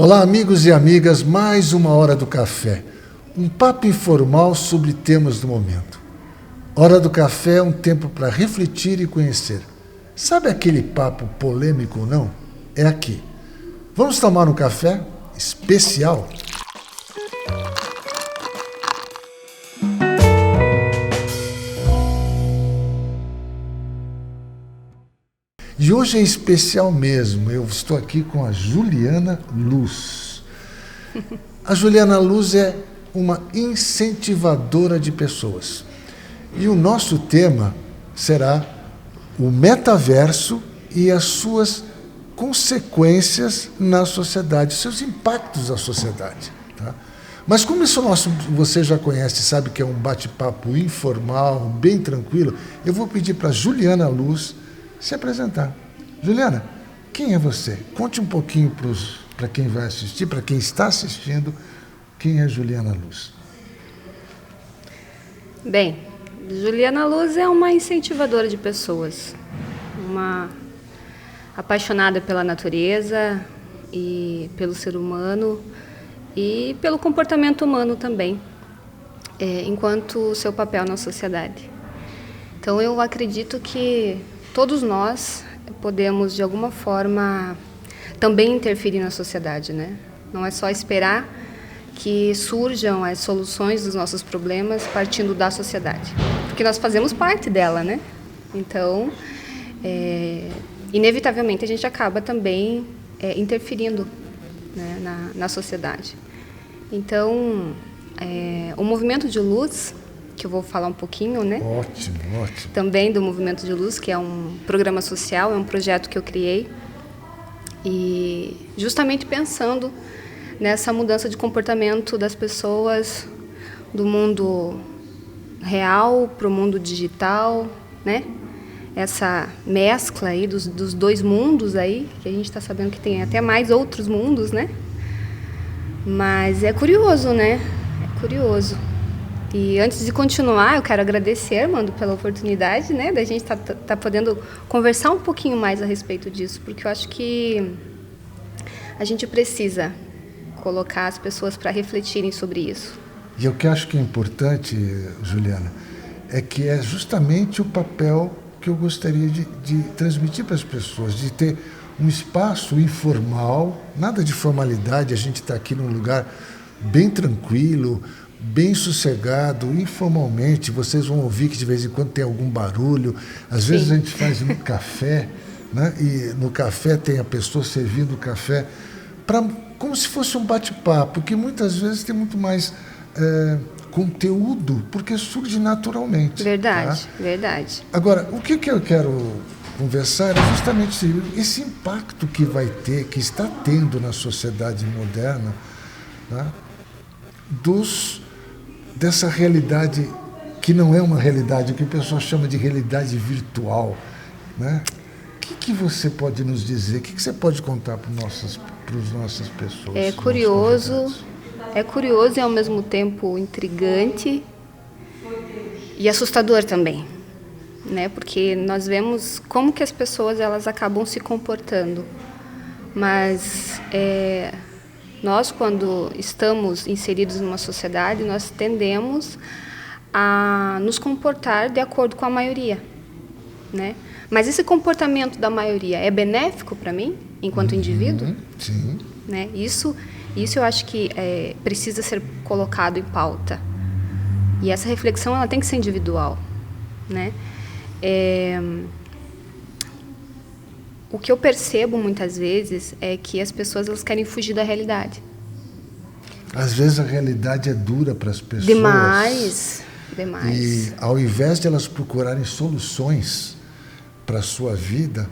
Olá, amigos e amigas, mais uma Hora do Café. Um papo informal sobre temas do momento. Hora do Café é um tempo para refletir e conhecer. Sabe aquele papo polêmico ou não? É aqui. Vamos tomar um café especial? E hoje é especial mesmo. Eu estou aqui com a Juliana Luz. A Juliana Luz é uma incentivadora de pessoas. E o nosso tema será o metaverso e as suas consequências na sociedade, seus impactos na sociedade. Tá? Mas como isso você já conhece, sabe que é um bate-papo informal, bem tranquilo, eu vou pedir para a Juliana Luz se apresentar. Juliana, quem é você? Conte um pouquinho para quem vai assistir, para quem está assistindo, quem é Juliana Luz. Bem, Juliana Luz é uma incentivadora de pessoas, uma apaixonada pela natureza e pelo ser humano e pelo comportamento humano também, enquanto seu papel na sociedade. Então eu acredito que todos nós podemos, de alguma forma, também interferir na sociedade, né? Não é só esperar que surjam as soluções dos nossos problemas partindo da sociedade, porque nós fazemos parte dela, né? Então, inevitavelmente, a gente acaba também interferindo, né, na sociedade. Então, o Movimento de Luz, que eu vou falar um pouquinho, né? Ótimo. Também do Movimento de Luz, que é um programa social, é um projeto que eu criei, e justamente pensando nessa mudança de comportamento das pessoas do mundo real para o mundo digital, né? Essa mescla aí dos dois mundos aí, que a gente está sabendo que tem até mais outros mundos, né? Mas é curioso, né? É curioso. E antes de continuar, eu quero agradecer, Armando, pela oportunidade, né, da gente tá podendo conversar um pouquinho mais a respeito disso, porque eu acho que a gente precisa colocar as pessoas para refletirem sobre isso. E o que eu acho que é importante, Juliana, é que é justamente o papel que eu gostaria de transmitir para as pessoas, de ter um espaço informal, nada de formalidade, a gente está aqui num lugar bem tranquilo, bem sossegado, informalmente. Vocês vão ouvir que de vez em quando tem algum barulho. Às Sim. vezes a gente faz no café, né? E no café tem a pessoa servindo o café, como se fosse um bate-papo, que muitas vezes tem muito mais conteúdo, porque surge naturalmente. Verdade, tá? verdade. Agora, o que eu quero conversar é justamente esse impacto que vai ter, que está tendo na sociedade moderna, tá? Dessa realidade que não é uma realidade, que o pessoal chama de realidade virtual, né? O que você pode nos dizer? O que você pode contar para as nossas pessoas? É curioso e ao mesmo tempo intrigante e assustador também, né? Porque nós vemos como que as pessoas elas acabam se comportando, mas nós, quando estamos inseridos numa sociedade, nós tendemos a nos comportar de acordo com a maioria, né? Mas esse comportamento da maioria é benéfico para mim, enquanto indivíduo? Sim. Né? Isso eu acho que precisa ser colocado em pauta. E essa reflexão ela tem que ser individual, né? O que eu percebo muitas vezes é que as pessoas elas querem fugir da realidade. Às vezes a realidade é dura para as pessoas. Demais. E ao invés de elas procurarem soluções para a sua vida,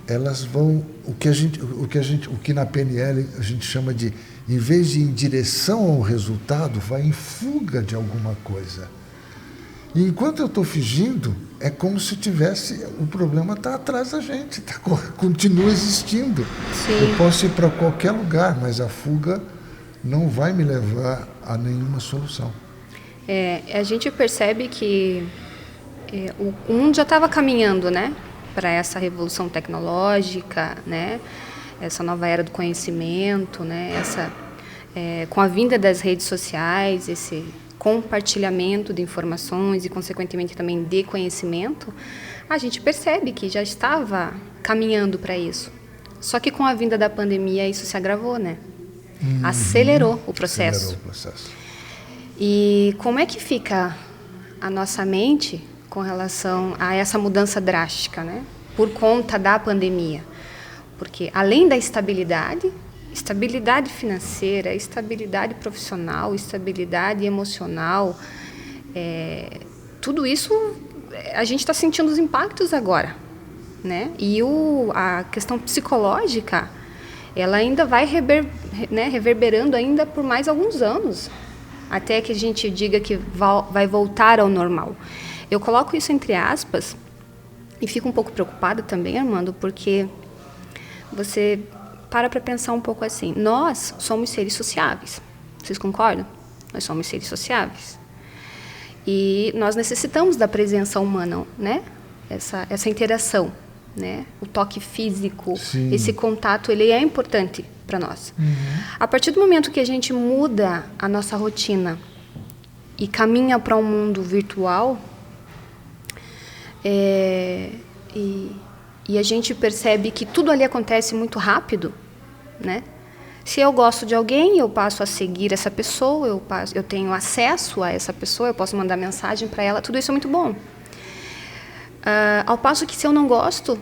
elas vão o que na PNL a gente chama de, em vez de ir em direção ao resultado, vai em fuga de alguma coisa. E enquanto eu estou fugindo, é como se o problema está atrás da gente, continua existindo. Sim. Eu posso ir para qualquer lugar, mas a fuga não vai me levar a nenhuma solução. A gente percebe que o mundo já estava caminhando, né, para essa revolução tecnológica, né? essa nova era do conhecimento, né? Com a vinda das redes sociais, esse compartilhamento de informações e, consequentemente, também de conhecimento, a gente percebe que já estava caminhando para isso. Só que com a vinda da pandemia isso se agravou, né? Acelerou o processo. E como é que fica a nossa mente com relação a essa mudança drástica, né? Por conta da pandemia? Porque além da estabilidade financeira, estabilidade profissional, estabilidade emocional, tudo isso a gente está sentindo os impactos agora, né? E a questão psicológica, ela ainda vai reverberando ainda por mais alguns anos, até que a gente diga que vai voltar ao normal. Eu coloco isso entre aspas e fico um pouco preocupada também, Armando, porque você para pensar um pouco assim. Nós somos seres sociáveis. Vocês concordam? Nós somos seres sociáveis. E nós necessitamos da presença humana, né? Essa interação, né? O toque físico, sim, esse contato, ele é importante para nós. A partir do momento que a gente muda a nossa rotina e caminha para um mundo virtual, e a gente percebe que tudo ali acontece muito rápido, né? Se eu gosto de alguém, eu passo a seguir essa pessoa, eu tenho acesso a essa pessoa, eu posso mandar mensagem para ela, tudo isso é muito bom. Ao passo que se eu não gosto,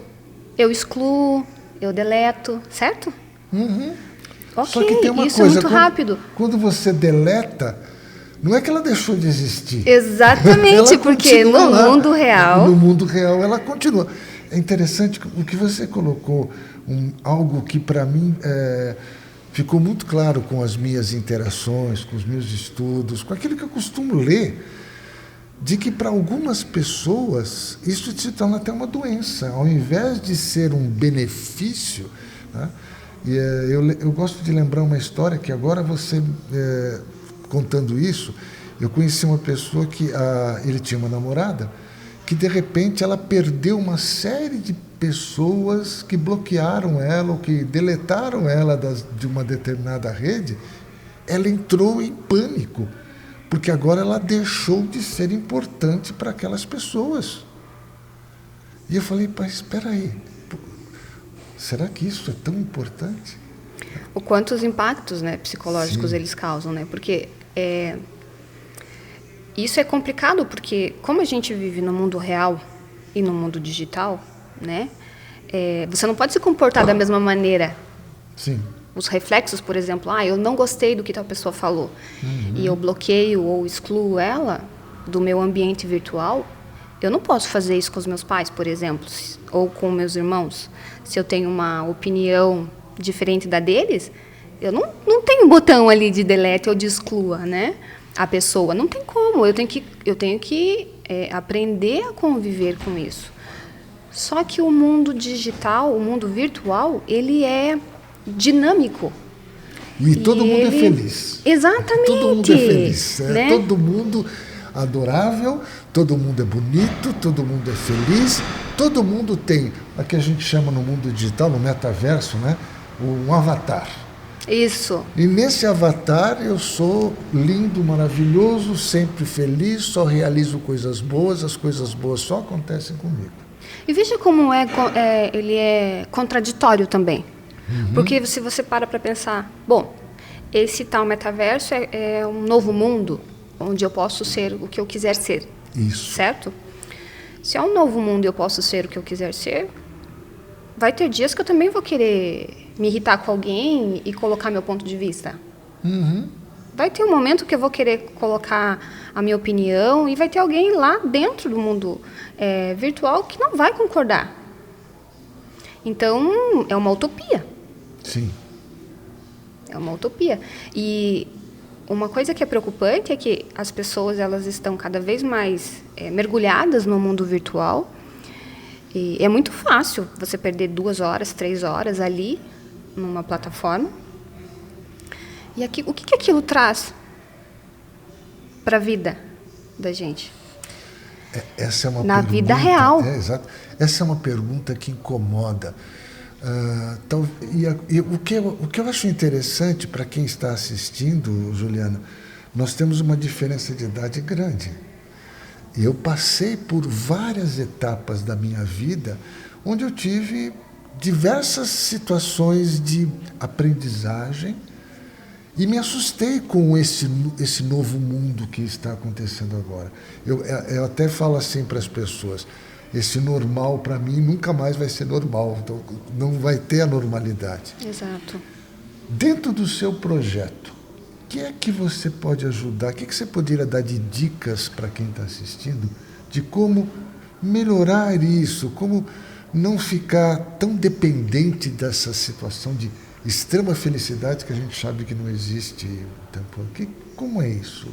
eu excluo, eu deleto, certo? Ok, só que tem uma isso coisa, é muito rápido. Quando você deleta, não é que ela deixou de existir. Exatamente, porque no mundo real... No mundo real ela continua. É interessante o que você colocou, algo que para mim ficou muito claro com as minhas interações, com os meus estudos, com aquilo que eu costumo ler, de que para algumas pessoas isso se torna até uma doença, ao invés de ser um benefício, né? E, eu gosto de lembrar uma história que agora você, contando isso, eu conheci uma pessoa que ele tinha uma namorada que de repente ela perdeu uma série de pessoas que bloquearam ela ou que deletaram ela de uma determinada rede. Ela entrou em pânico, porque agora ela deixou de ser importante para aquelas pessoas. E eu falei, mas espera aí, será que isso é tão importante? O quanto os impactos, né, psicológicos, sim, eles causam, né? Porque isso é complicado, porque como a gente vive no mundo real e no mundo digital, né, você não pode se comportar da mesma maneira. Sim. Os reflexos, por exemplo, eu não gostei do que tal pessoa falou, e eu bloqueio ou excluo ela do meu ambiente virtual, eu não posso fazer isso com os meus pais, por exemplo, ou com meus irmãos. Se eu tenho uma opinião diferente da deles, eu não tenho um botão ali de delete ou de exclua, né? A pessoa. Não tem como. Eu tenho que aprender a conviver com isso. Só que o mundo digital, o mundo virtual, ele é dinâmico. E todo mundo é feliz. Exatamente. Todo mundo é feliz. Né? Todo mundo adorável, todo mundo é bonito, todo mundo é feliz, todo mundo tem o que a gente chama no mundo digital, no metaverso, né, um avatar. Isso. E nesse avatar eu sou lindo, maravilhoso, sempre feliz, só realizo coisas boas, as coisas boas só acontecem comigo. E veja como ele é contraditório também. Porque se você para pensar, bom, esse tal metaverso é um novo mundo, onde eu posso ser o que eu quiser ser. Isso. Certo? Se é um novo mundo e eu posso ser o que eu quiser ser, vai ter dias que eu também vou querer me irritar com alguém e colocar meu ponto de vista. Vai ter um momento que eu vou querer colocar a minha opinião e vai ter alguém lá dentro do mundo virtual que não vai concordar. Então, é uma utopia. Sim. É uma utopia. E uma coisa que é preocupante é que as pessoas elas estão cada vez mais mergulhadas no mundo virtual. E é muito fácil você perder 2 horas, 3 horas ali numa plataforma. E o que aquilo traz para a vida da gente? Essa é uma na pergunta, vida real. Exato. Essa é uma pergunta que incomoda. E o que eu acho interessante para quem está assistindo, Juliana, nós temos uma diferença de idade grande. Eu passei por várias etapas da minha vida onde eu tive diversas situações de aprendizagem e me assustei com esse novo mundo que está acontecendo agora. Eu até falo assim para as pessoas, esse normal para mim nunca mais vai ser normal, então não vai ter a normalidade. Exato. Dentro do seu projeto, o que é que você pode ajudar? O que você poderia dar de dicas para quem está assistindo de como melhorar isso, como não ficar tão dependente dessa situação de extrema felicidade que a gente sabe que não existe o tempo. Como é isso?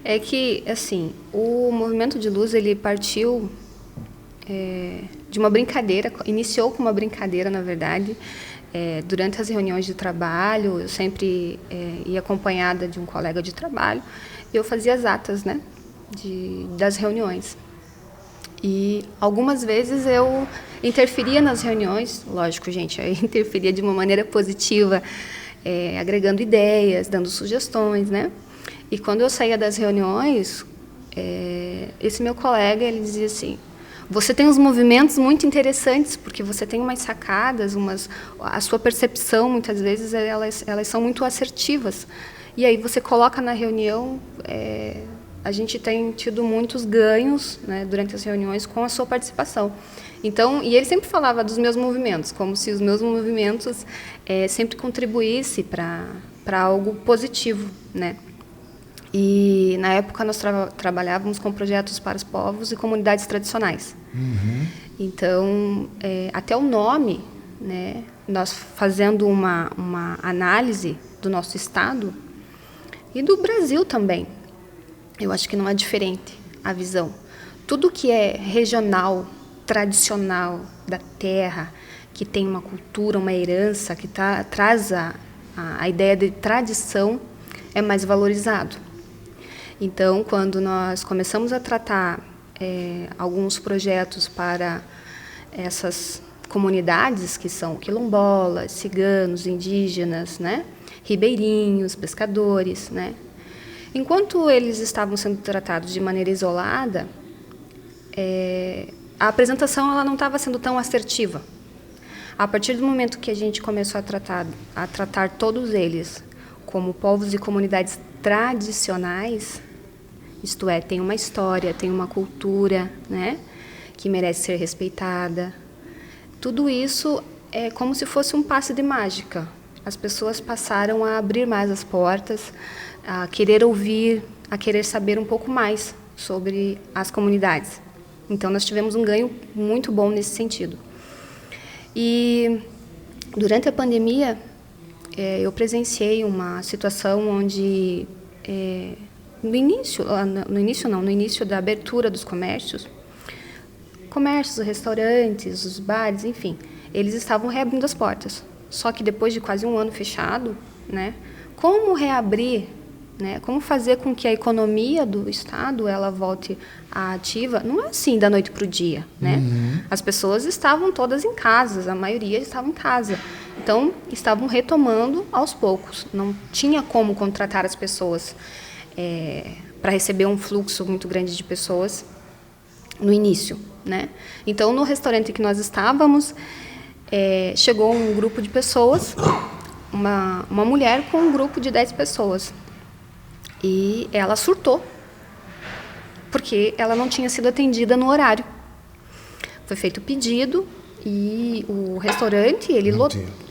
É que, assim, o movimento de luz, ele partiu de uma brincadeira, iniciou com uma brincadeira, na verdade. Durante as reuniões de trabalho, eu sempre ia acompanhada de um colega de trabalho, e eu fazia as atas, né, das reuniões. E algumas vezes eu interferia nas reuniões, lógico, gente, eu interferia de uma maneira positiva, agregando ideias, dando sugestões, né? E quando eu saía das reuniões, esse meu colega, ele dizia assim, você tem uns movimentos muito interessantes, porque você tem umas sacadas, a sua percepção, muitas vezes, elas são muito assertivas. E aí você coloca na reunião, a gente tem tido muitos ganhos, né, durante as reuniões com a sua participação. Então, e ele sempre falava dos meus movimentos, como se os meus movimentos sempre contribuíssem para algo positivo, né? E, na época, nós trabalhávamos com projetos para os povos e comunidades tradicionais. Uhum. Então, até o nome, né, nós fazendo uma análise do nosso estado e do Brasil também, eu acho que não é diferente a visão. Tudo que é regional, tradicional, da terra, que tem uma cultura, uma herança, que traz a ideia de tradição, é mais valorizado. Então, quando nós começamos a tratar alguns projetos para essas comunidades, que são quilombolas, ciganos, indígenas, né, ribeirinhos, pescadores, né, enquanto eles estavam sendo tratados de maneira isolada, a apresentação ela não estava sendo tão assertiva. A partir do momento que a gente começou a tratar todos eles como povos e comunidades tradicionais, isto é, tem uma história, tem uma cultura, né, que merece ser respeitada. Tudo isso é como se fosse um passe de mágica. As pessoas passaram a abrir mais as portas, a querer ouvir, a querer saber um pouco mais sobre as comunidades. Então, nós tivemos um ganho muito bom nesse sentido. E, durante a pandemia, eu presenciei uma situação onde, no início da abertura dos comércios, restaurantes, os bares, enfim, eles estavam reabrindo as portas. Só que depois de quase um ano fechado, né, como reabrir, né, como fazer com que a economia do Estado ela volte à ativa, não é assim da noite para o dia, né? Uhum. As pessoas estavam todas em casa, a maioria estava em casa. Então, estavam retomando aos poucos. Não tinha como contratar as pessoas para receber um fluxo muito grande de pessoas no início, né? Então, no restaurante que nós estávamos, chegou um grupo de pessoas, uma mulher com um grupo de 10 pessoas. E ela surtou, porque ela não tinha sido atendida no horário. Foi feito o pedido e o restaurante ele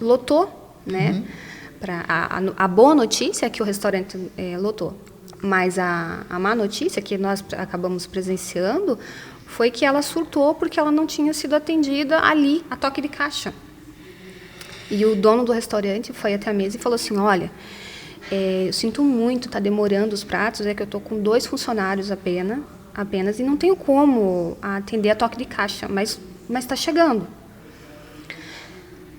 lotou, né? Uhum. A boa notícia é que o restaurante lotou, mas a má notícia que nós acabamos presenciando foi que ela surtou porque ela não tinha sido atendida ali, a toque de caixa. E o dono do restaurante foi até a mesa e falou assim, olha, eu sinto muito, está demorando os pratos, é que eu estou com 2 funcionários apenas e não tenho como atender a toque de caixa, mas está chegando.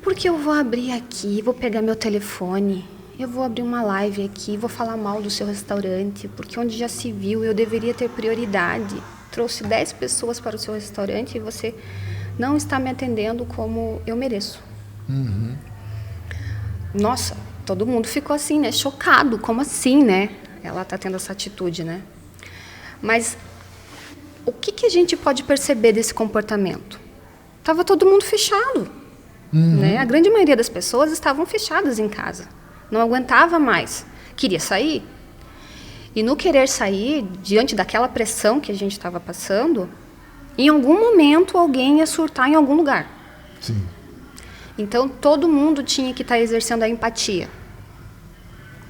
Porque eu vou abrir aqui, vou pegar meu telefone, eu vou abrir uma live aqui, vou falar mal do seu restaurante, porque onde já se viu eu deveria ter prioridade. Trouxe 10 pessoas para o seu restaurante e você não está me atendendo como eu mereço. Nossa, todo mundo ficou assim, né? Chocado. Como assim, né? Ela está tendo essa atitude, né? Mas o que a gente pode perceber desse comportamento? Estava todo mundo fechado. Né? A grande maioria das pessoas estavam fechadas em casa. Não aguentava mais. Queria sair. E no querer sair, diante daquela pressão que a gente estava passando, em algum momento alguém ia surtar em algum lugar. Sim. Então, todo mundo tinha que estar exercendo a empatia.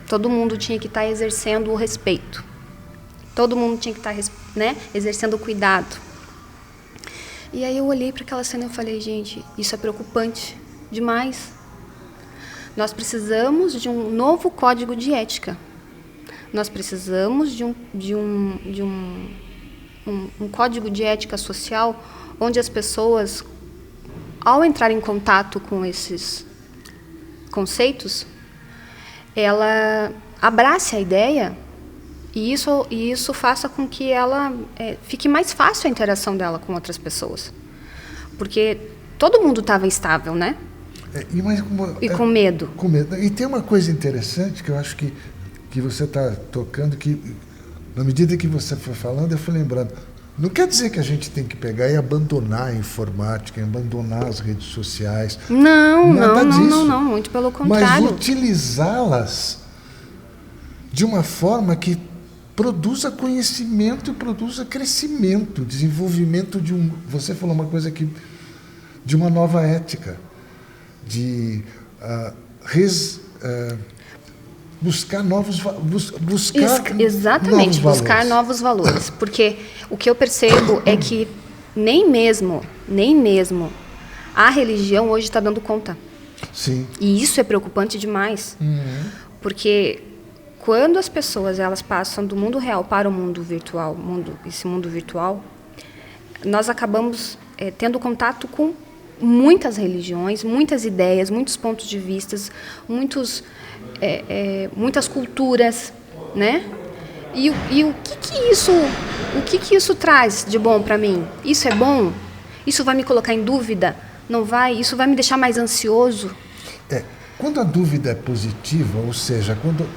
Todo mundo tinha que estar exercendo o respeito. Todo mundo tinha que estar, né, exercendo o cuidado. E aí eu olhei para aquela cena e eu falei, gente, isso é preocupante demais. Nós precisamos de um novo código de ética. Nós precisamos de um código de ética social onde as pessoas, ao entrar em contato com esses conceitos, ela abrace a ideia e isso faça com que ela fique mais fácil a interação dela com outras pessoas. Porque todo mundo estava instável, né? Com medo. Com medo. E tem uma coisa interessante que eu acho que você está tocando, que na medida que você foi falando, eu fui lembrando. Não quer dizer que a gente tem que pegar e abandonar a informática, abandonar as redes sociais. Não, muito pelo contrário. Mas utilizá-las de uma forma que produza conhecimento e produza crescimento, desenvolvimento você falou uma coisa aqui, de uma nova ética, de buscar novos exatamente, buscar novos valores. Porque o que eu percebo é que nem mesmo a religião hoje está dando conta. Sim. E isso é preocupante demais. Porque quando as pessoas elas passam do mundo real para o mundo virtual, esse mundo virtual, nós acabamos tendo contato com muitas religiões, muitas ideias, muitos pontos de vista, muitas culturas, né? E o que isso traz de bom para mim? Isso é bom? Isso vai me colocar em dúvida? Não vai? Isso vai me deixar mais ansioso? Quando a dúvida é positiva, ou seja, quando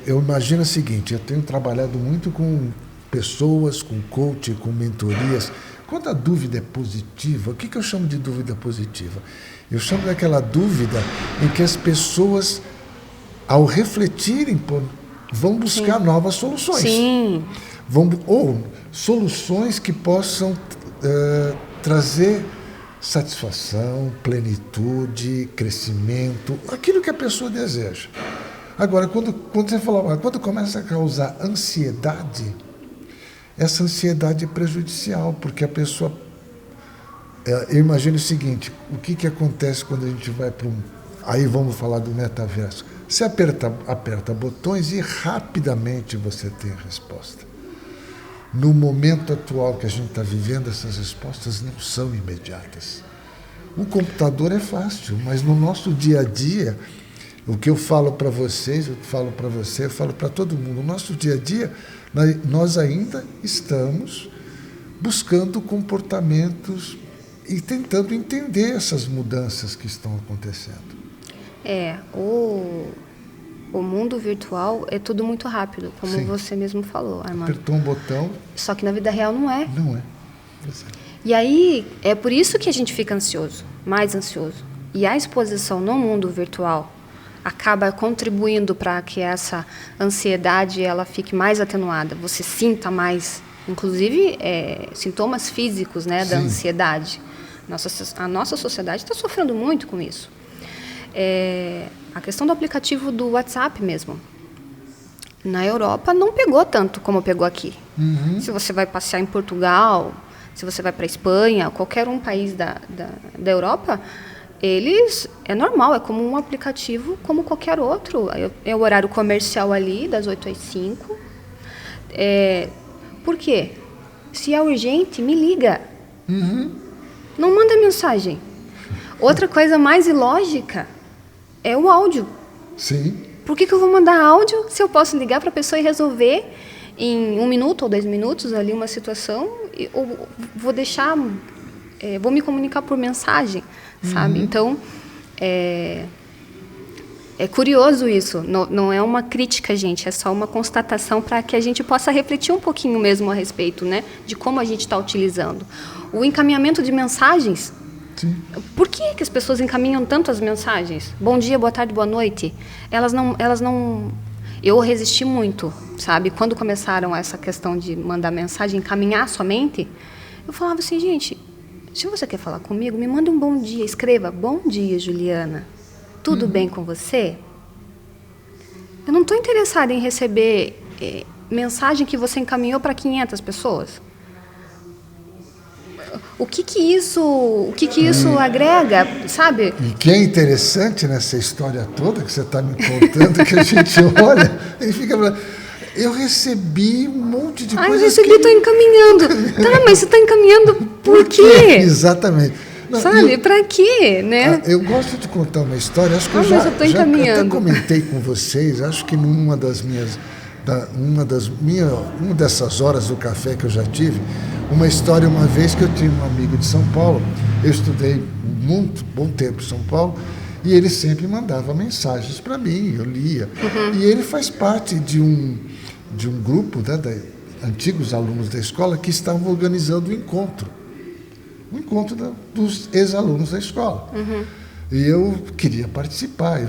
eu imagino o seguinte, eu tenho trabalhado muito com pessoas, com coaching, com mentorias. Quando a dúvida é positiva, o que eu chamo de dúvida positiva? Eu chamo daquela dúvida em que as pessoas, ao refletirem, vão buscar novas soluções. Sim. Ou soluções que possam trazer satisfação, plenitude, crescimento, aquilo que a pessoa deseja. Agora, quando você falou, quando começa a causar ansiedade, essa ansiedade é prejudicial, porque a pessoa... Eu imagino o seguinte, o que acontece quando a gente vai para Aí vamos falar do metaverso. Você aperta botões e rapidamente você tem a resposta. No momento atual que a gente está vivendo, essas respostas não são imediatas. O computador é fácil, mas no nosso dia a dia, o que eu falo para vocês, eu falo para você, eu falo para todo mundo, no nosso dia a dia, nós ainda estamos buscando comportamentos e tentando entender essas mudanças que estão acontecendo. O mundo virtual é tudo muito rápido, como Sim. Você mesmo falou, Armando. Apertou um botão. Só que na vida real não é. Não é. E aí, é por isso que a gente fica ansioso, mais ansioso. E a exposição no mundo virtual acaba contribuindo para que essa ansiedade ela fique mais atenuada. Você sinta mais, inclusive, sintomas físicos, né, da ansiedade. A nossa sociedade está sofrendo muito com isso. A questão do aplicativo do WhatsApp mesmo. Na Europa não pegou tanto como pegou aqui. Uhum. Se você vai passear em Portugal, se você vai para a Espanha, qualquer país da Europa, é normal, é como um aplicativo como qualquer outro. É o horário comercial ali, das 8 às 5. Por quê? Se é urgente, me liga. Uhum. Não manda mensagem. Outra coisa mais ilógica é o áudio. Sim. Por que eu vou mandar áudio se eu posso ligar para a pessoa e resolver em 1 minuto ou 2 minutos ali uma situação? Ou vou me comunicar por mensagem, sabe? Então, É curioso isso, não é uma crítica, gente, é só uma constatação para que a gente possa refletir um pouquinho mesmo a respeito, né, de como a gente está utilizando. O encaminhamento de mensagens, Sim. por que as pessoas encaminham tanto as mensagens? Bom dia, boa tarde, boa noite. Elas não... Eu resisti muito, sabe? Quando começaram essa questão de mandar mensagem, encaminhar somente, eu falava assim, gente, se você quer falar comigo, me manda um bom dia, escreva, bom dia, Juliana. Tudo bem com você? Eu não estou interessada em receber mensagem que você encaminhou para 500 pessoas. O que isso agrega, sabe? E que é interessante nessa história toda que você está me contando, que a gente olha e fica... Eu recebi um monte de coisas. Eu recebi, estou encaminhando. Tá, mas você está encaminhando por quê? Exatamente. Não, sabe, para quê, né? Eu gosto de contar uma história, acho que eu estou encaminhando. até comentei com vocês, acho que numa dessas horas do café que eu já tive, uma história uma vez que eu tinha um amigo de São Paulo, eu estudei muito bom tempo em São Paulo, e ele sempre mandava mensagens para mim, eu lia. E ele faz parte de um grupo, né, de antigos alunos da escola que estavam organizando um encontro dos ex-alunos da escola. E eu queria participar,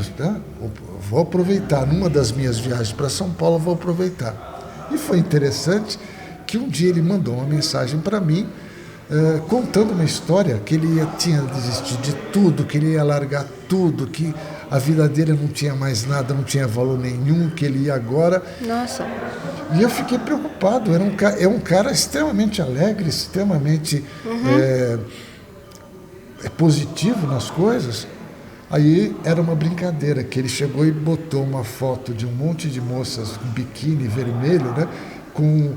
vou aproveitar, numa das minhas viagens para São Paulo, vou aproveitar. E foi interessante que um dia ele mandou uma mensagem para mim, contando uma história que ele tinha desistido de tudo, que ele ia largar tudo, que a vida dele não tinha mais nada, não tinha valor nenhum, que ele ia agora. Nossa. E eu fiquei preocupado, é um cara extremamente alegre, extremamente positivo nas coisas. Aí era uma brincadeira, que ele chegou e botou uma foto de um monte de moças com biquíni vermelho, né, com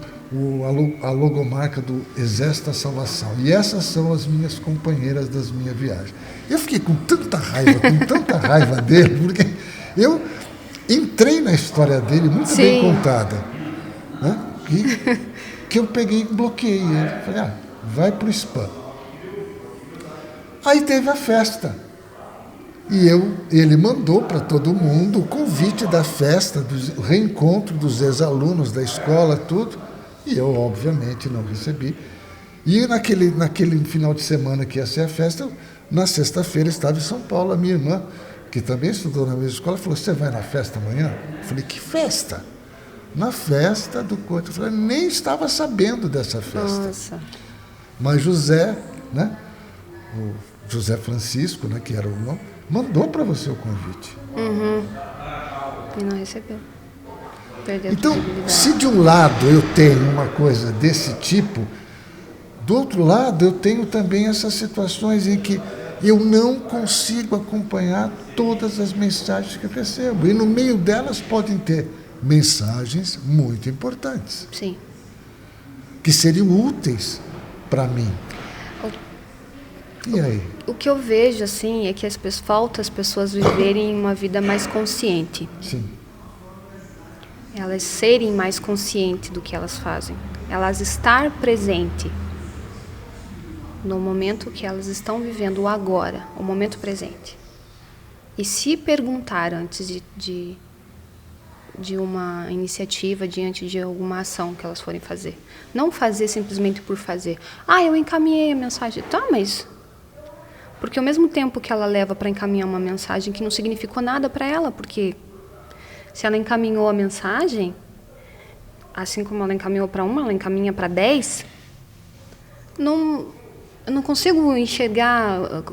a logomarca do Exército da Salvação. E essas são as minhas companheiras das minhas viagens. Eu fiquei com tanta raiva dele, porque eu entrei na história dele muito bem contada, né? Que eu peguei e bloqueei ele. Falei, vai pro spam. Aí teve a festa. E ele mandou para todo mundo o convite da festa, do reencontro dos ex-alunos da escola, tudo. E eu, obviamente, não recebi. E naquele final de semana que ia ser a festa, na sexta-feira estava em São Paulo, a minha irmã, que também estudou na mesma escola, falou, você vai na festa amanhã? Eu falei, que festa? Na festa do Couto. Eu falei, nem estava sabendo dessa festa. Nossa. Mas José, né, o José Francisco, né, que era o nome, mandou para você o convite. E não recebeu. Perdeu. Então, se de um lado eu tenho uma coisa desse tipo, do outro lado eu tenho também essas situações em que eu não consigo acompanhar todas as mensagens que eu recebo. E no meio delas podem ter mensagens muito importantes. Sim. Que seriam úteis para mim. E aí? O que eu vejo, assim, é que falta as pessoas viverem uma vida mais consciente. Sim. Elas serem mais conscientes do que elas fazem. Elas estar presente no momento que elas estão vivendo, o agora, o momento presente. E se perguntar antes de uma iniciativa, diante de alguma ação que elas forem fazer. Não fazer simplesmente por fazer. Eu encaminhei a mensagem. Tá, mas... Porque ao mesmo tempo que ela leva para encaminhar uma mensagem que não significou nada para ela, porque se ela encaminhou a mensagem, assim como ela encaminhou para uma, ela encaminha para 10, eu não consigo enxergar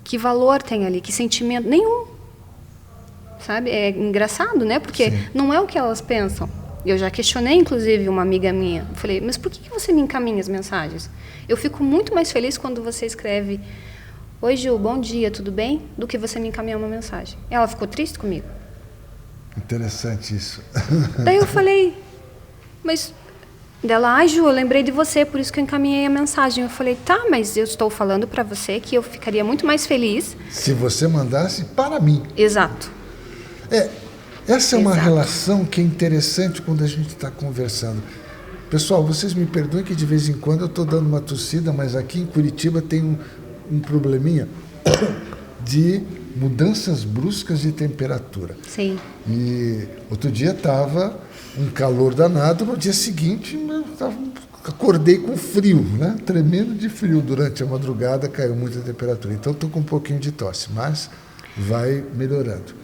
que valor tem ali, que sentimento, nenhum. Sabe? É engraçado, né? Porque não é o que elas pensam. Eu já questionei, inclusive, uma amiga minha. Eu falei, mas por que você me encaminha as mensagens? Eu fico muito mais feliz quando você escreve, oi, Ju, bom dia, tudo bem? Do que você me encaminhar uma mensagem. Ela ficou triste comigo. Interessante isso. Daí eu falei, mas... Dela, Ju, eu lembrei de você, por isso que eu encaminhei a mensagem. Eu falei, tá, mas eu estou falando para você que eu ficaria muito mais feliz... Se você mandasse para mim. Exato. Essa é uma relação que é interessante quando a gente está conversando. Pessoal, vocês me perdoem que de vez em quando eu estou dando uma tossida, mas aqui em Curitiba tem um probleminha de mudanças bruscas de temperatura. Sim. E outro dia estava um calor danado, no dia seguinte acordei com frio, né? Tremendo de frio durante a madrugada, caiu muita temperatura. Então estou com um pouquinho de tosse, mas vai melhorando.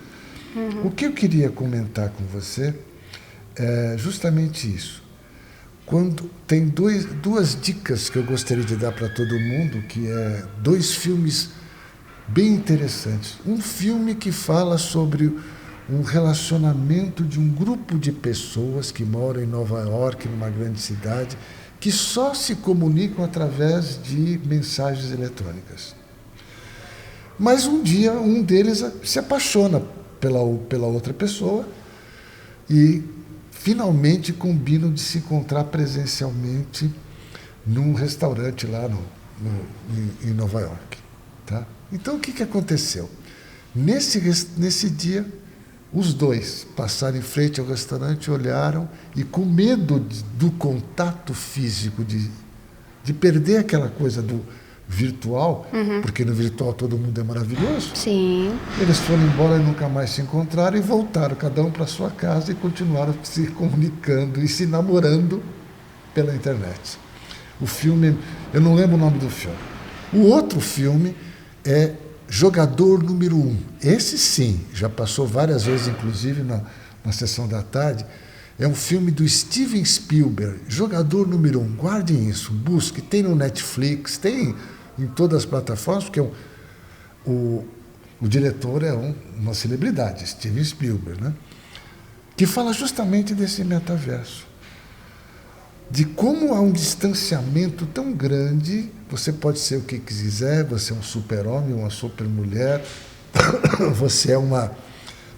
O que eu queria comentar com você é justamente isso. Quando tem duas dicas que eu gostaria de dar para todo mundo, que é 2 filmes bem interessantes. Um filme que fala sobre um relacionamento de um grupo de pessoas que moram em Nova York, numa grande cidade, que só se comunicam através de mensagens eletrônicas. Mas um dia um deles se apaixona pela outra pessoa e finalmente combinam de se encontrar presencialmente num restaurante lá em Nova York. Tá? Então, o que aconteceu? Nesse dia, os 2 passaram em frente ao restaurante, olharam e, com medo do contato físico, de perder aquela coisa do virtual, porque no virtual todo mundo é maravilhoso, Sim. eles foram embora e nunca mais se encontraram e voltaram, cada um para sua casa, e continuaram se comunicando e se namorando pela internet. O filme, eu não lembro o nome do filme. O outro filme é Jogador Número 1. Esse sim, já passou várias vezes, inclusive na sessão da tarde. É um filme do Steven Spielberg, Jogador Número 1. Guardem isso, busque, tem no Netflix, tem em todas as plataformas, porque o diretor é uma celebridade, Steven Spielberg, né? Que fala justamente desse metaverso. De como há um distanciamento tão grande, você pode ser o que quiser, você é um super-homem, uma super-mulher, você é uma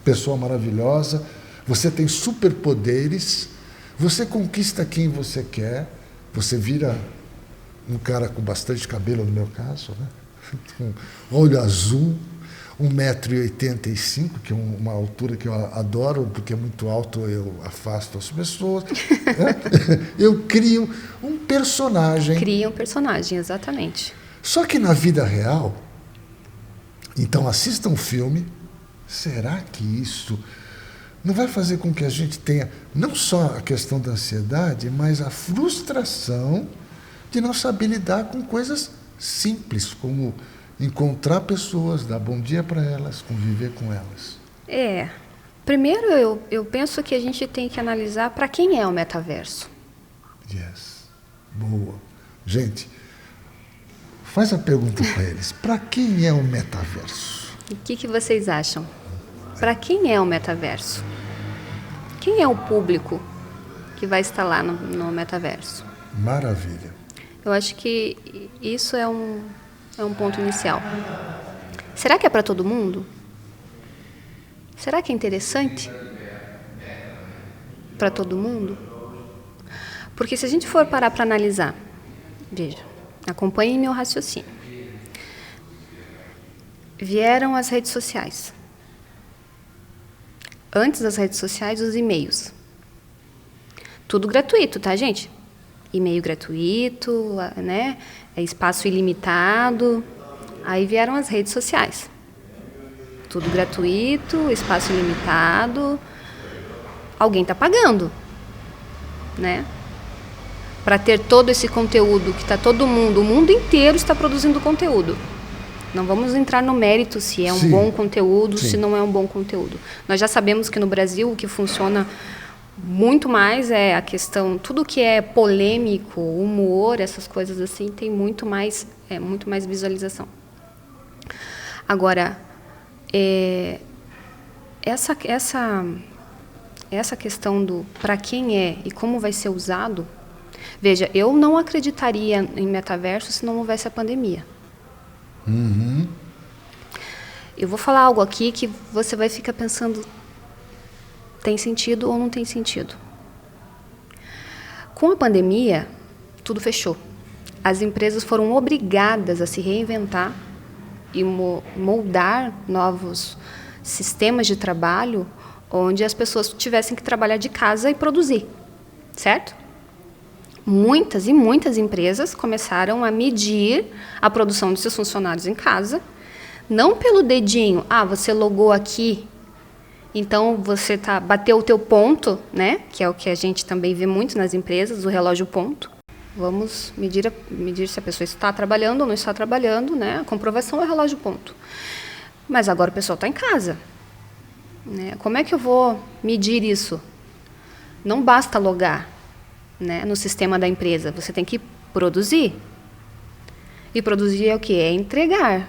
pessoa maravilhosa, você tem superpoderes, você conquista quem você quer, você vira um cara com bastante cabelo, no meu caso, né? Com olho azul, 1,85 m, que é uma altura que eu adoro, porque é muito alto, eu afasto as pessoas. Né? Eu crio um personagem. Cria um personagem, exatamente. Só que na vida real, então assista um filme, será que isso não vai fazer com que a gente tenha não só a questão da ansiedade, mas a frustração de não saber lidar com coisas simples, como encontrar pessoas, dar bom dia para elas, conviver com elas? Primeiro, eu penso que a gente tem que analisar para quem é o metaverso. Yes. Boa. Gente, faz a pergunta para eles. Para quem é o metaverso? O que vocês acham? Para quem é o metaverso? Quem é o público que vai estar lá no metaverso? Maravilha. Eu acho que isso é um ponto inicial. Será que é para todo mundo? Será que é interessante para todo mundo? Porque se a gente for parar para analisar, veja, acompanhe meu raciocínio. Vieram as redes sociais. Antes das redes sociais, os e-mails. Tudo gratuito, tá, gente? E-mail gratuito, né? Espaço ilimitado. Aí vieram as redes sociais. Tudo gratuito, espaço ilimitado. Alguém está pagando, né? Para ter todo esse conteúdo que está todo mundo, o mundo inteiro está produzindo conteúdo. Não vamos entrar no mérito se é um bom conteúdo, se não é um bom conteúdo. Nós já sabemos que no Brasil o que funciona muito mais é a questão, tudo que é polêmico, humor, essas coisas assim, tem muito mais visualização. Agora, essa questão do para quem é e como vai ser usado, veja, eu não acreditaria em metaverso se não houvesse a pandemia. Uhum. Eu vou falar algo aqui que você vai ficar pensando, tem sentido ou não tem sentido? Com a pandemia, tudo fechou. As empresas foram obrigadas a se reinventar e moldar novos sistemas de trabalho onde as pessoas tivessem que trabalhar de casa e produzir, certo? Muitas e muitas empresas começaram a medir a produção de seus funcionários em casa, Não pelo dedinho, você logou aqui, então você bateu o teu ponto, né? Que é o que a gente também vê muito nas empresas, o relógio ponto. Vamos medir se a pessoa está trabalhando ou não está trabalhando, né? A comprovação é o relógio ponto. Mas agora o pessoal está em casa, né? Como é que eu vou medir isso? Não basta logar, né, no sistema da empresa, você tem que produzir. E produzir é o quê? É entregar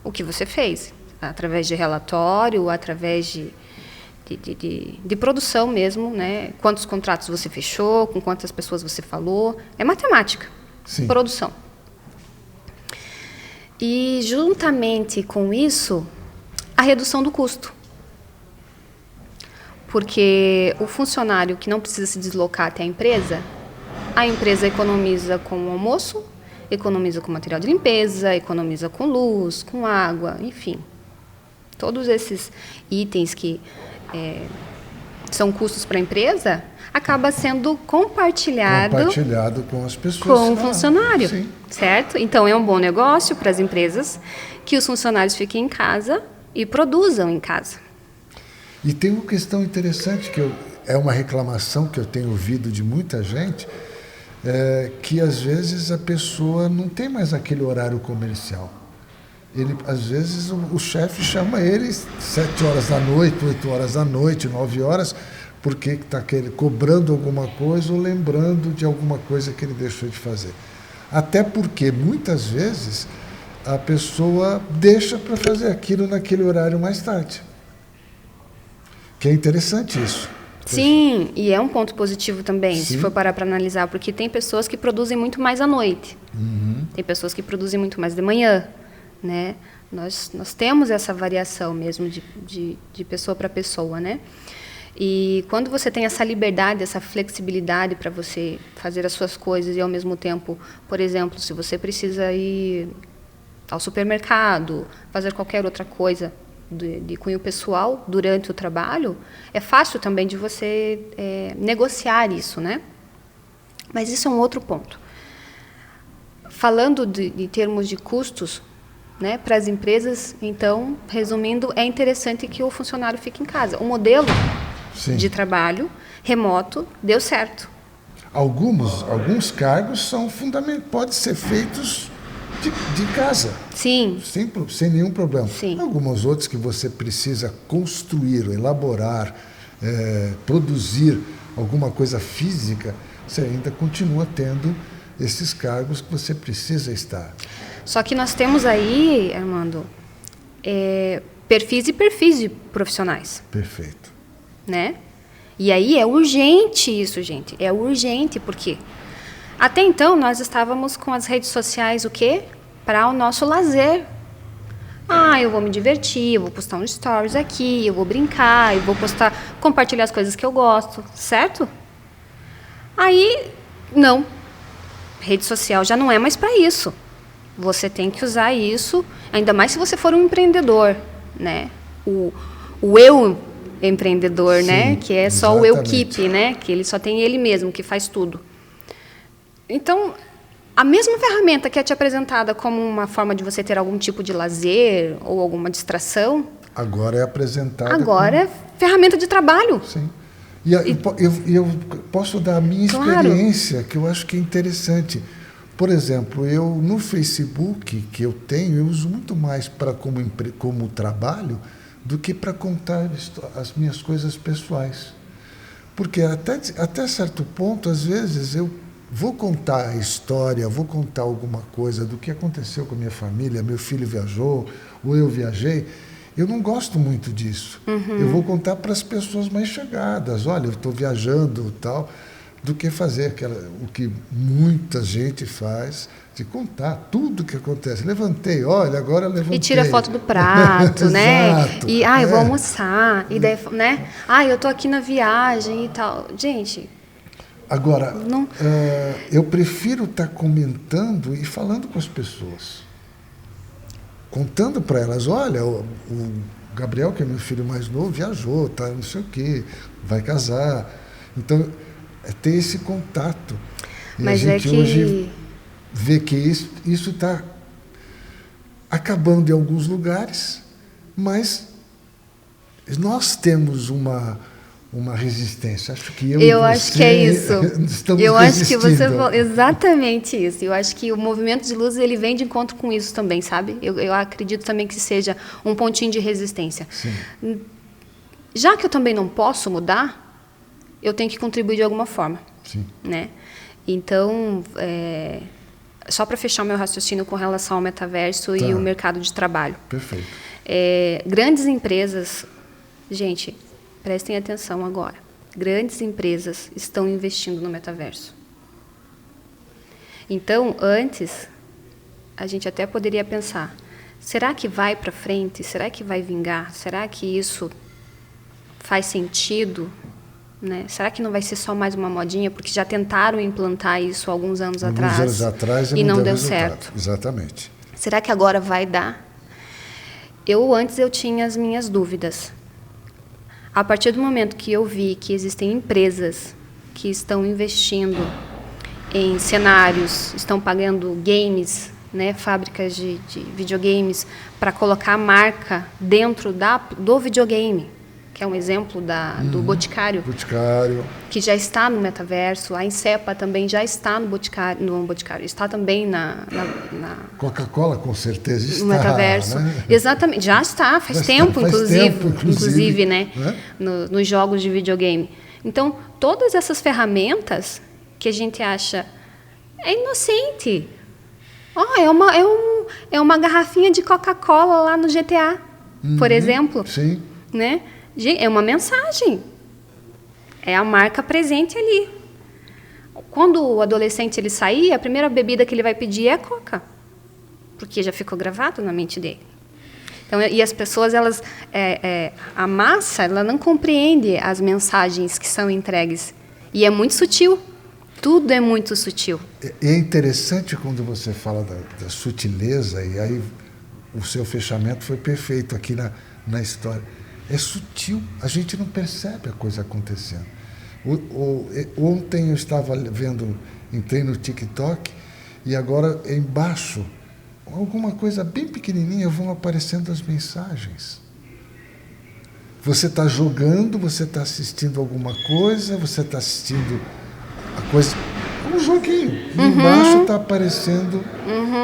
o que você fez, através de relatório, através de produção mesmo, né? Quantos contratos você fechou, com quantas pessoas você falou. É matemática, Sim. Produção. E, juntamente com isso, a redução do custo. Porque o funcionário que não precisa se deslocar até a empresa economiza com o almoço, economiza com material de limpeza, economiza com luz, com água, enfim. Todos esses itens que são custos para a empresa, acaba sendo compartilhado com as pessoas. Com o funcionário, sim. Certo? Então, é um bom negócio para as empresas que os funcionários fiquem em casa e produzam em casa. E tem uma questão interessante, é uma reclamação que eu tenho ouvido de muita gente, que às vezes a pessoa não tem mais aquele horário comercial. Às vezes o chefe chama ele 7 horas da noite, 8 horas da noite, 9 horas, porque está cobrando alguma coisa ou lembrando de alguma coisa que ele deixou de fazer. Até porque, muitas vezes, a pessoa deixa para fazer aquilo naquele horário mais tarde. Que é interessante isso. Sim, e é um ponto positivo também, Sim. Se for parar para analisar, porque tem pessoas que produzem muito mais à noite. Uhum. Tem pessoas que produzem muito mais de manhã, né? Nós temos essa variação mesmo de pessoa para pessoa, né? E quando você tem essa liberdade, essa flexibilidade para você fazer as suas coisas e, ao mesmo tempo, por exemplo, se você precisa ir ao supermercado, fazer qualquer outra coisa de cunho pessoal durante o trabalho, é fácil também de você negociar isso, né? Mas isso é um outro ponto. Falando de termos de custos, né, para as empresas, então, resumindo, é interessante que o funcionário fique em casa. O modelo Sim. de trabalho remoto deu certo. Alguns cargos são fundamentais, podem ser feitos de casa. Sim. Sem nenhum problema. Sim. Alguns outros que você precisa construir, elaborar, produzir alguma coisa física, você ainda continua tendo esses cargos que você precisa estar. Só que nós temos aí, Armando, perfis e perfis de profissionais. Perfeito. Né? E aí é urgente isso, gente. É urgente, porque até então nós estávamos com as redes sociais o quê? Para o nosso lazer. Eu vou me divertir, eu vou postar um stories aqui, eu vou brincar, eu vou compartilhar as coisas que eu gosto, certo? Aí, não. Rede social já não é mais para isso. Você tem que usar isso, ainda mais se você for um empreendedor, né? O eu empreendedor, sim, né? Que é só exatamente. O eu keep, né? Que ele só tem ele mesmo, que faz tudo. Então, a mesma ferramenta que é te apresentada como uma forma de você ter algum tipo de lazer ou alguma distração, agora é apresentada agora é ferramenta de trabalho. Sim. E eu posso dar a minha experiência, que eu acho que é interessante. Por exemplo, eu no Facebook que eu tenho, eu uso muito mais como trabalho do que para contar as minhas coisas pessoais. Porque até certo ponto, às vezes, eu vou contar a história, vou contar alguma coisa do que aconteceu com a minha família, meu filho viajou, ou eu viajei. Eu não gosto muito disso. Uhum. Eu vou contar para as pessoas mais chegadas. Olha, eu estou viajando e tal, do que fazer o que muita gente faz, de contar tudo o que acontece. Levantei, olha, agora levantei. E tira foto do prato, né? E, eu vou almoçar. E daí, né? Eu estou aqui na viagem e tal. Gente... Agora, eu prefiro estar comentando e falando com as pessoas. Contando para elas, olha, o Gabriel, que é meu filho mais novo, viajou, tá, não sei o quê, vai casar. Então, ter esse contato. E mas a gente hoje vê que isso está... acabando em alguns lugares, mas nós temos uma resistência. Acho que eu acho que é isso. Estamos eu acho que você resistindo. falou exatamente isso. Eu acho que o movimento de luz ele vem de encontro com isso também, sabe? Eu acredito também que seja um pontinho de resistência. Sim. Já que eu também não posso mudar, eu tenho que contribuir de alguma forma. Sim. Né? Então, só para fechar meu raciocínio com relação ao metaverso e o mercado de trabalho. Perfeito. Grandes empresas, gente, prestem atenção agora. Grandes empresas estão investindo no metaverso. Então, antes, a gente até poderia pensar, será que vai para frente? Será que vai vingar? Será que isso faz sentido? Né? Será que não vai ser só mais uma modinha? Porque já tentaram implantar isso alguns anos atrás e não deu resultado. certo. Exatamente. Será que agora vai dar? Antes eu tinha as minhas dúvidas. A partir do momento que eu vi que existem empresas que estão investindo em cenários, estão pagando games, né, fábricas de videogames, para colocar a marca dentro do videogame, que é um exemplo do Boticário, que já está no metaverso. A Insepa também já está no Boticário, está também na Coca-Cola com certeza está no metaverso. Né? Exatamente, já está, faz tempo, inclusive, né? Nos jogos de videogame. Então, todas essas ferramentas que a gente acha inocente. É uma garrafinha de Coca-Cola lá no GTA, por exemplo. Sim. Né? É uma mensagem. É a marca presente ali. Quando o adolescente ele sair, a primeira bebida que ele vai pedir é Coca, porque já ficou gravado na mente dele. Então, e as pessoas, a massa, ela não compreende as mensagens que são entregues. E é muito sutil. Tudo é muito sutil. É interessante quando você fala da sutileza, e aí o seu fechamento foi perfeito aqui na história. É sutil, a gente não percebe a coisa acontecendo. Ontem eu estava entrei no TikTok, e agora embaixo, alguma coisa bem pequenininha, vão aparecendo as mensagens. Você está jogando, você está assistindo alguma coisa, você está assistindo a coisa, um joguinho. E embaixo está aparecendo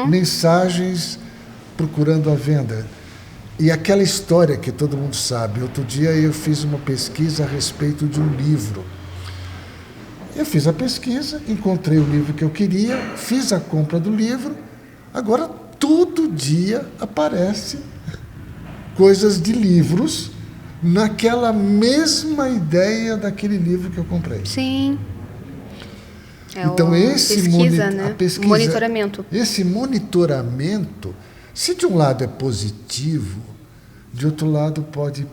mensagens procurando a venda. E aquela história que todo mundo sabe. Outro dia eu fiz uma pesquisa a respeito de um livro. Eu fiz a pesquisa, encontrei o livro que eu queria, fiz a compra do livro. Agora, todo dia aparece coisas de livros naquela mesma ideia daquele livro que eu comprei. Sim. Então, né? pesquisa, monitoramento. Esse monitoramento, se de um lado é positivo, de outro lado pode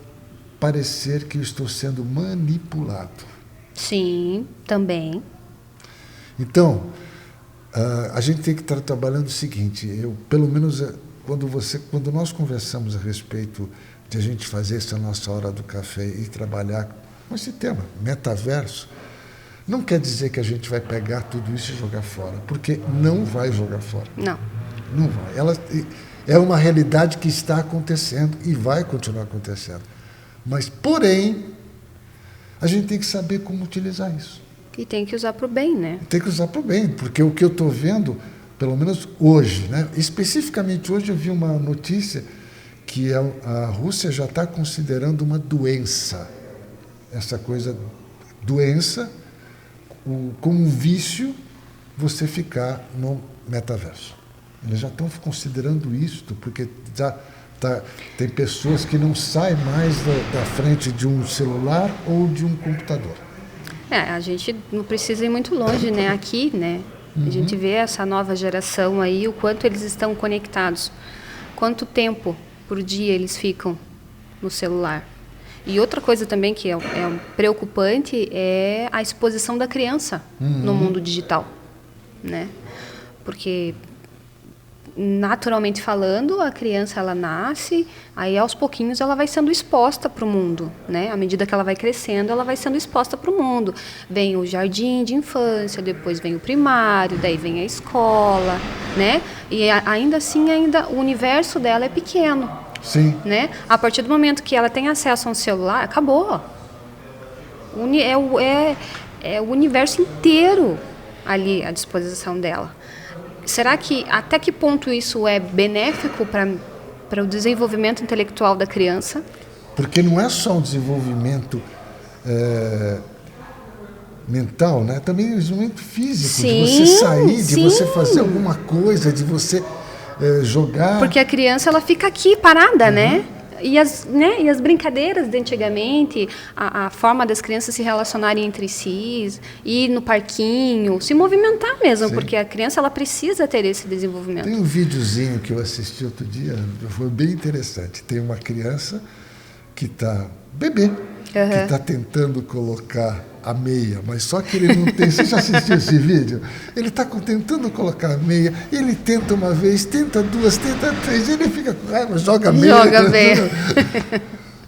parecer que eu estou sendo manipulado. Sim, também. Então, a gente tem que estar trabalhando o seguinte, pelo menos quando nós conversamos a respeito de a gente fazer essa nossa hora do café e trabalhar com esse tema, metaverso, não quer dizer que a gente vai pegar tudo isso e jogar fora, porque não vai jogar fora. Não. Não vai. É uma realidade que está acontecendo e vai continuar acontecendo. Mas, porém, a gente tem que saber como utilizar isso. E tem que usar para o bem, né? Tem que usar para o bem, porque o que eu estou vendo, pelo menos hoje, né? Especificamente hoje eu vi uma notícia que a Rússia já está considerando uma doença. Essa coisa, doença, como um vício, você ficar no metaverso. Eles já estão considerando isto, porque tem pessoas que não saem mais da frente de um celular ou de um computador. A gente não precisa ir muito longe, né? Aqui, né? A gente vê essa nova geração aí, o quanto eles estão conectados. Quanto tempo por dia eles ficam no celular. E outra coisa também que é preocupante é a exposição da criança no mundo digital, né? Porque naturalmente falando, a criança ela nasce, aí aos pouquinhos ela vai sendo exposta para o mundo, né? À medida que ela vai crescendo, ela vai sendo exposta para o mundo. Vem o jardim de infância, depois vem o primário, daí vem a escola, né? E ainda assim, ainda o universo dela é pequeno. Sim. Né? A partir do momento que ela tem acesso a um celular, acabou. É o universo inteiro ali à disposição dela. Será que até que ponto isso é benéfico para o desenvolvimento intelectual da criança? Porque não é só um desenvolvimento mental, né? Também um desenvolvimento físico, Sim, de você sair, sim. de você fazer alguma coisa, de você jogar. Porque a criança ela fica aqui parada, né? E as brincadeiras de antigamente, a forma das crianças se relacionarem entre si, ir no parquinho, se movimentar mesmo, Sim. porque a criança ela precisa ter esse desenvolvimento. Tem um videozinho que eu assisti outro dia, foi bem interessante. Tem uma criança que está bebê, que está tentando colocar a meia, mas só que ele não tem. Você já assistiu esse vídeo? Ele está tentando colocar a meia, ele tenta uma vez, tenta duas, tenta três, ele fica com raiva, joga a meia. Joga a meia.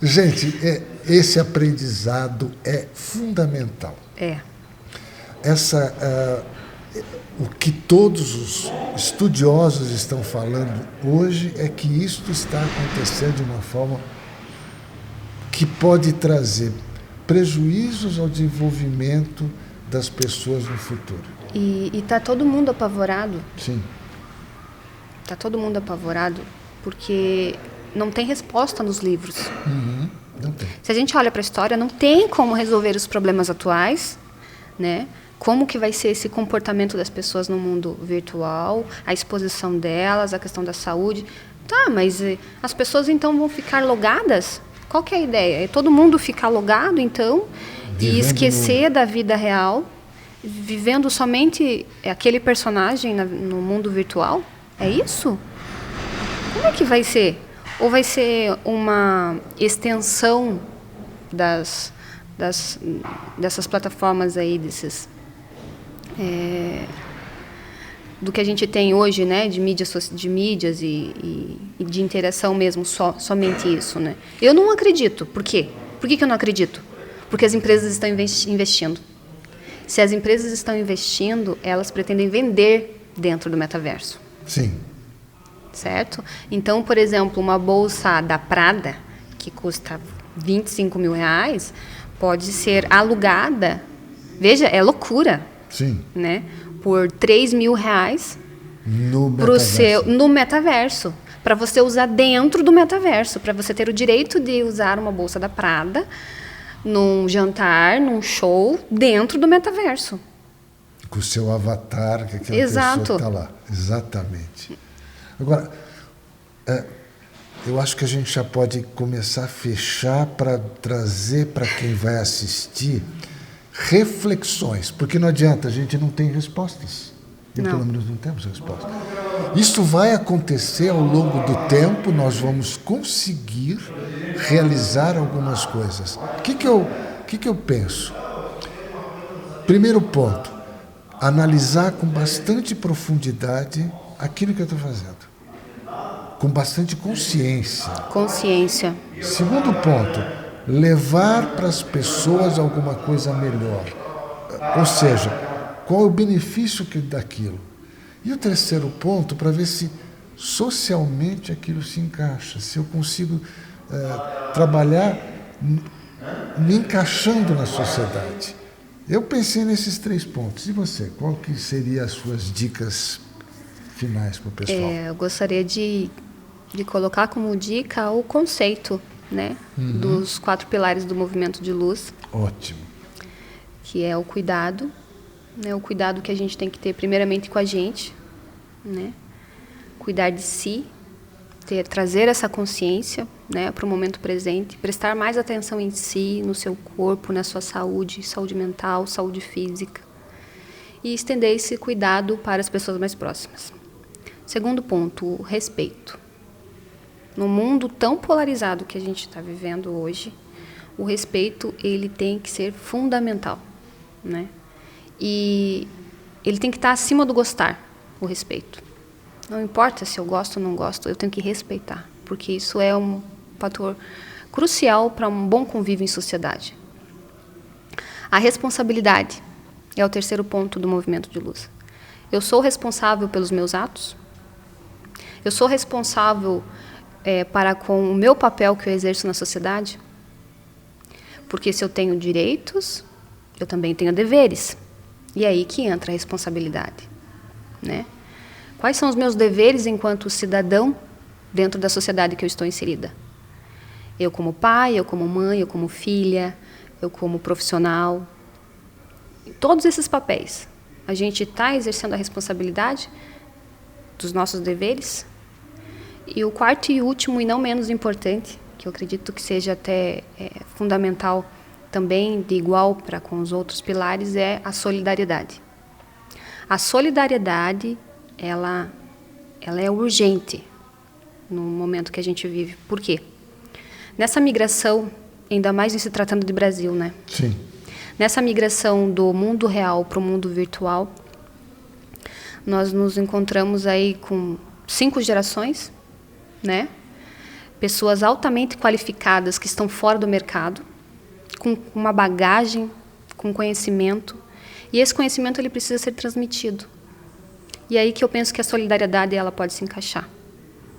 Gente, esse aprendizado é fundamental. O que todos os estudiosos estão falando hoje é que isto está acontecendo de uma forma que pode trazer prejuízos ao desenvolvimento das pessoas no futuro. E está todo mundo apavorado. Sim. Está todo mundo apavorado porque não tem resposta nos livros. Não tem. Se a gente olha para a história, não tem como resolver os problemas atuais, né? Como que vai ser esse comportamento das pessoas no mundo virtual, a exposição delas, a questão da saúde. Tá, mas as pessoas então vão ficar logadas? Qual que é a ideia? É todo mundo ficar logado, então, e esquecer da vida real, vivendo somente aquele personagem no mundo virtual? É isso? Como é que vai ser? Ou vai ser uma extensão dessas plataformas aí, do que a gente tem hoje, né, de mídias e de interação mesmo, somente isso, né? Eu não acredito. Por quê? Por que eu não acredito? Porque as empresas estão investindo. Se as empresas estão investindo, elas pretendem vender dentro do metaverso. Sim. Certo? Então, por exemplo, uma bolsa da Prada, que custa R$25 mil, pode ser alugada, veja, é loucura. Sim. Né? Por R$3 mil no metaverso, para você usar dentro do metaverso, para você ter o direito de usar uma bolsa da Prada num jantar, num show, dentro do metaverso. Com o seu avatar, que aquela Exato. pessoa está lá. Exatamente. Agora, eu acho que a gente já pode começar a fechar para trazer para quem vai assistir reflexões, porque não adianta, a gente não tem respostas. Eu, pelo menos, não temos respostas. Isso vai acontecer ao longo do tempo, nós vamos conseguir realizar algumas coisas. O que eu penso? Primeiro ponto, analisar com bastante profundidade aquilo que eu estou fazendo. Com bastante consciência. Consciência. Segundo ponto, levar para as pessoas alguma coisa melhor. Ou seja, qual é o benefício daquilo? E o terceiro ponto, para ver se socialmente aquilo se encaixa, se eu consigo trabalhar me encaixando na sociedade. Eu pensei nesses 3 pontos. E você? Qual que seriam as suas dicas finais para o pessoal? Eu gostaria de colocar como dica o conceito, né, dos 4 pilares do movimento de luz. Ótimo. Que é o cuidado, né, o cuidado que a gente tem que ter primeiramente com a gente, né, cuidar de si, trazer essa consciência, né, para o momento presente, prestar mais atenção em si, no seu corpo, na sua saúde mental, saúde física, e estender esse cuidado para as pessoas mais próximas. Segundo ponto, o respeito. No mundo tão polarizado que a gente está vivendo hoje, o respeito ele tem que ser fundamental, né? E ele tem que estar acima do gostar, o respeito. Não importa se eu gosto ou não gosto, eu tenho que respeitar, porque isso é um fator crucial para um bom convívio em sociedade. A responsabilidade é o terceiro ponto do movimento de luz. Eu sou responsável pelos meus atos, eu sou responsável para com o meu papel que eu exerço na sociedade, porque se eu tenho direitos, eu também tenho deveres. E é aí que entra a responsabilidade, né? Quais são os meus deveres enquanto cidadão dentro da sociedade que eu estou inserida? Eu como pai, eu como mãe, eu como filha, eu como profissional. Todos esses papéis, a gente está exercendo a responsabilidade dos nossos deveres. E o quarto e último, e não menos importante, que eu acredito que seja até fundamental também, de igual para com os outros pilares, é a solidariedade. A solidariedade, ela é urgente no momento que a gente vive. Por quê? Nessa migração, ainda mais em se tratando de Brasil, né? Sim. Nessa migração do mundo real para o mundo virtual, nós nos encontramos aí com 5 gerações, né? Pessoas altamente qualificadas que estão fora do mercado, com uma bagagem, com conhecimento, e esse conhecimento ele precisa ser transmitido. E aí que eu penso que a solidariedade ela pode se encaixar.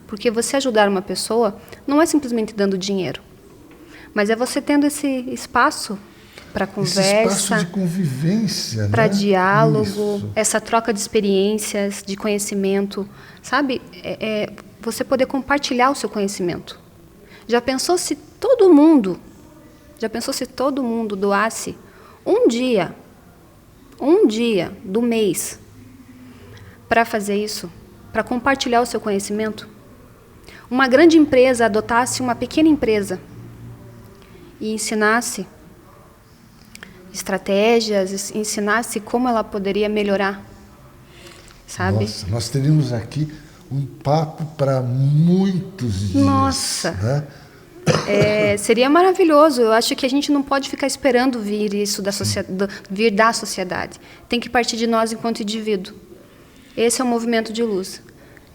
Porque você ajudar uma pessoa não é simplesmente dando dinheiro, mas é você tendo esse espaço para conversa, esse espaço de convivência, para né? diálogo, Isso. essa troca de experiências, de conhecimento, sabe? Você poder compartilhar o seu conhecimento. Já pensou se todo mundo doasse um dia do mês para fazer isso, para compartilhar o seu conhecimento? Uma grande empresa adotasse uma pequena empresa e ensinasse estratégias, ensinasse como ela poderia melhorar, sabe? Nossa, nós teríamos aqui um papo para muitos dias. Nossa! Né? Seria maravilhoso. Eu acho que a gente não pode ficar esperando vir isso vir da sociedade. Tem que partir de nós enquanto indivíduo. Esse é o movimento de luz.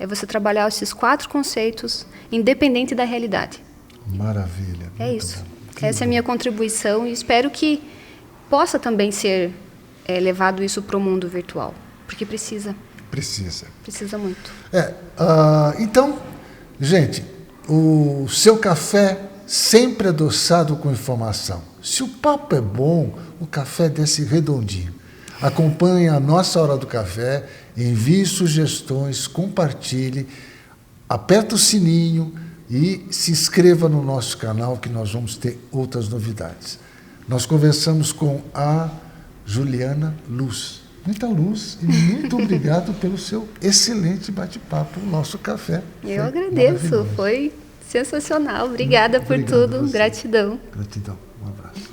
É você trabalhar esses 4 conceitos, independente da realidade. Maravilha. É isso. Essa é a minha contribuição e espero que possa também ser levado isso para o mundo virtual, porque precisa. Precisa muito. Então, gente, o seu café sempre adoçado com informação. Se o papo é bom, o café desce redondinho. Acompanhe a nossa Hora do Café, envie sugestões, compartilhe, aperta o sininho e se inscreva no nosso canal que nós vamos ter outras novidades. Nós conversamos com a Juliana Luz. Muita luz e muito obrigado pelo seu excelente bate-papo, o nosso café. Eu agradeço, foi sensacional. Obrigada por tudo, gratidão. Gratidão, um abraço.